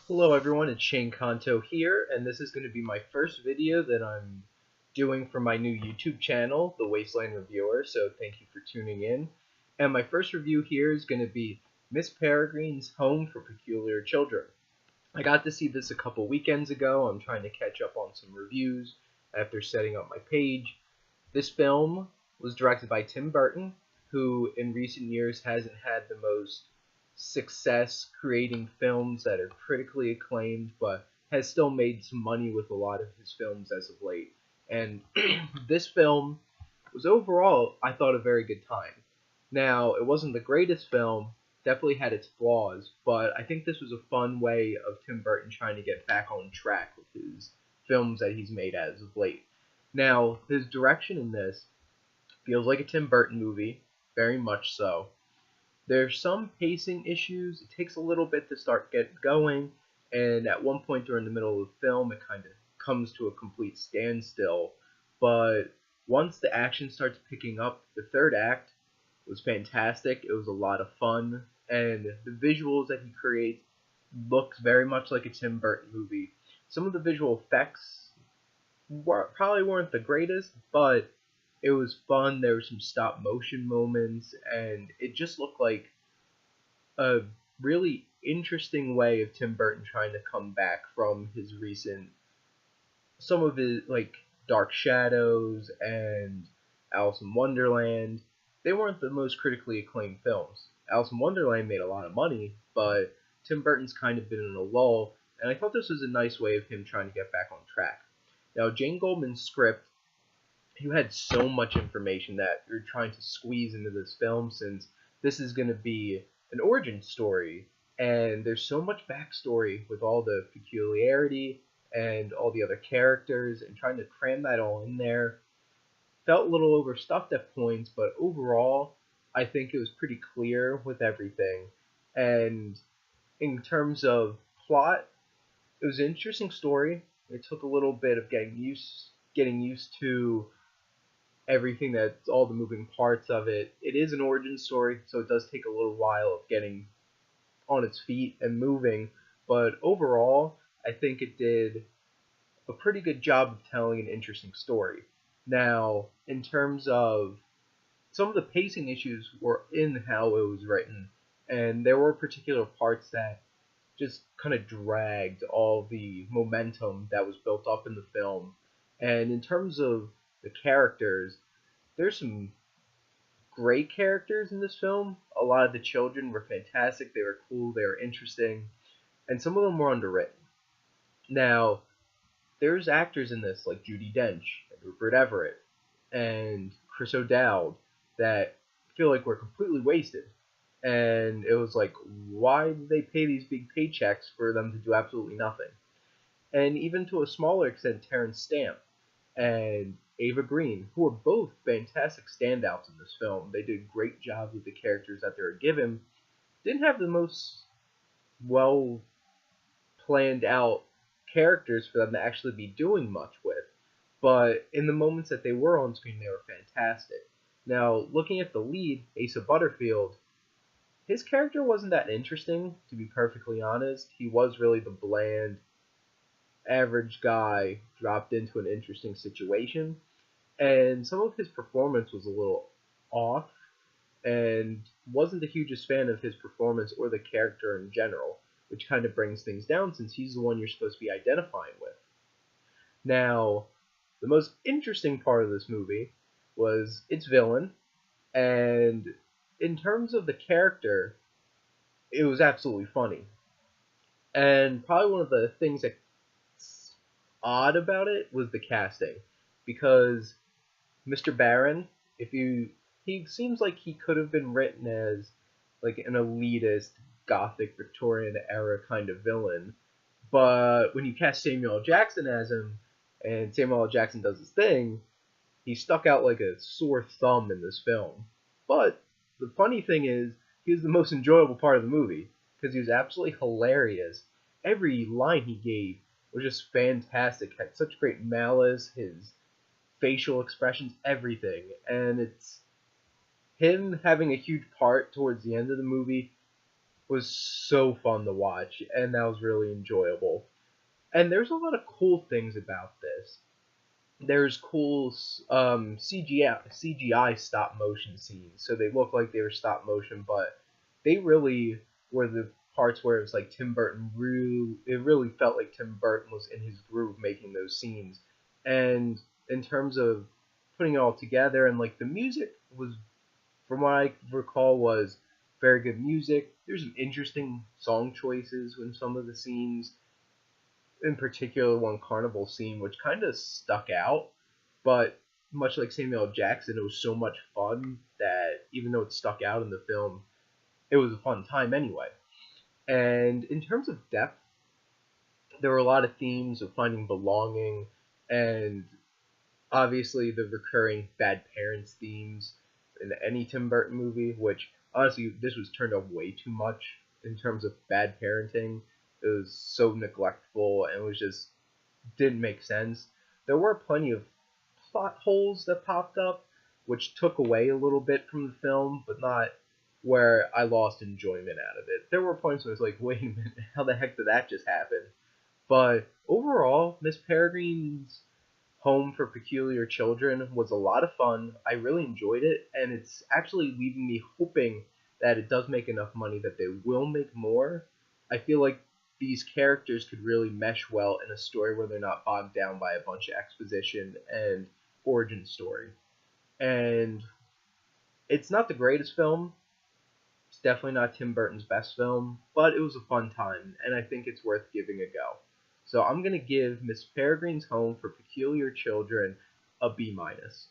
Hello everyone, it's Shane Kanto here, and this is going to be my first video that I'm doing for my new YouTube channel, The Wasteland Reviewer, so thank you for tuning in. And my first review here is going to be Miss Peregrine's Home for Peculiar Children. I got to see this a couple weekends ago. I'm trying to catch up on some reviews after setting up my page. This film was directed by Tim Burton, who in recent years hasn't had the most success creating films that are critically acclaimed, but has still made some money with a lot of his films as of late. And this film was overall, I thought, a very good time. Now, it wasn't the greatest film, definitely had its flaws, but I think this was a fun way of Tim Burton trying to get back on track with his films that he's made as of late. Now, his direction in this feels like a Tim Burton movie, very much so. There's some pacing issues. It takes a little bit to start get going, and at one point during the middle of the film, it kind of comes to a complete standstill. But once the action starts picking up, the third act was fantastic. It was a lot of fun, and the visuals that he creates looks very much like a Tim Burton movie. Some of the visual effects probably weren't the greatest, but it was fun. There were some stop motion moments, and it just looked like a really interesting way of Tim Burton trying to come back from his recent, some of his, like, Dark Shadows and Alice in Wonderland. They weren't the most critically acclaimed films. Alice in Wonderland made a lot of money, but Tim Burton's kind of been in a lull, and I thought this was a nice way of him trying to get back on track. Now, Jane Goldman's script, you had so much information that you're trying to squeeze into this film, since this is going to be an origin story, and there's so much backstory with all the peculiarity and all the other characters, and trying to cram that all in there felt a little overstuffed at points, but overall I think it was pretty clear with everything. And in terms of plot, it was an interesting story. It took a little bit of getting used to everything, that's all the moving parts of it. It is an origin story, so it does take a little while of getting on its feet and moving, but overall, I think it did a pretty good job of telling an interesting story. Now, in terms of some of the pacing issues were in how it was written, and there were particular parts that just kind of dragged all the momentum that was built up in the film. And in terms of the characters, there's some great characters in this film. A lot of the children were fantastic. They were cool. They were interesting. And some of them were underwritten. Now, there's actors in this like Judi Dench, and Rupert Everett, and Chris O'Dowd that feel like were completely wasted. And it was like, why did they pay these big paychecks for them to do absolutely nothing? And even to a smaller extent, Terrence Stamp and Ava Green, who are both fantastic standouts in this film. They did great jobs with the characters that they were given. Didn't have the most well planned out characters for them to actually be doing much with, but in the moments that they were on screen, they were fantastic. Now, looking at the lead, Asa Butterfield, his character wasn't that interesting, to be perfectly honest. He was really the bland, average guy dropped into an interesting situation, and some of his performance was a little off, and wasn't the hugest fan of his performance or the character in general, which kind of brings things down since he's the one you're supposed to be identifying with. Now, the most interesting part of this movie was its villain, and in terms of the character, it was absolutely funny. And probably one of the things that's odd about it was the casting, because Mr. Barron, he seems like he could have been written as like an elitist, gothic Victorian era kind of villain, but when you cast Samuel L. Jackson as him, and Samuel L. Jackson does his thing, he stuck out like a sore thumb in this film. But the funny thing is, he was the most enjoyable part of the movie, because he was absolutely hilarious. Every line he gave was just fantastic, had such great malice, his facial expressions, everything. And it's him having a huge part towards the end of the movie was so fun to watch, and that was really enjoyable. And there's a lot of cool things about this. There's cool CGI stop motion scenes, so they look like they were stop motion, but they really were the parts where it was like Tim Burton really, it really felt like Tim Burton was in his groove making those scenes. And in terms of putting it all together, and like the music was, from what I recall, was very good music. There's some interesting song choices in some of the scenes, in particular one carnival scene, which kind of stuck out. But much like Samuel L. Jackson, it was so much fun that even though it stuck out in the film, it was a fun time anyway. And in terms of depth, there were a lot of themes of finding belonging, and obviously the recurring bad parents themes in any Tim Burton movie, which honestly this was turned up way too much in terms of bad parenting. It was so neglectful and it was just didn't make sense. There were plenty of plot holes that popped up, which took away a little bit from the film, but not where I lost enjoyment out of it. There were points where I was like, wait a minute, how the heck did that just happen? But overall, Miss Peregrine's Home for Peculiar Children was a lot of fun. I really enjoyed it, and it's actually leaving me hoping that it does make enough money that they will make more. I feel like these characters could really mesh well in a story where they're not bogged down by a bunch of exposition and origin story. And it's not the greatest film. It's definitely not Tim Burton's best film, but it was a fun time, and I think it's worth giving a go. So I'm gonna give Miss Peregrine's Home for Peculiar Children a B minus.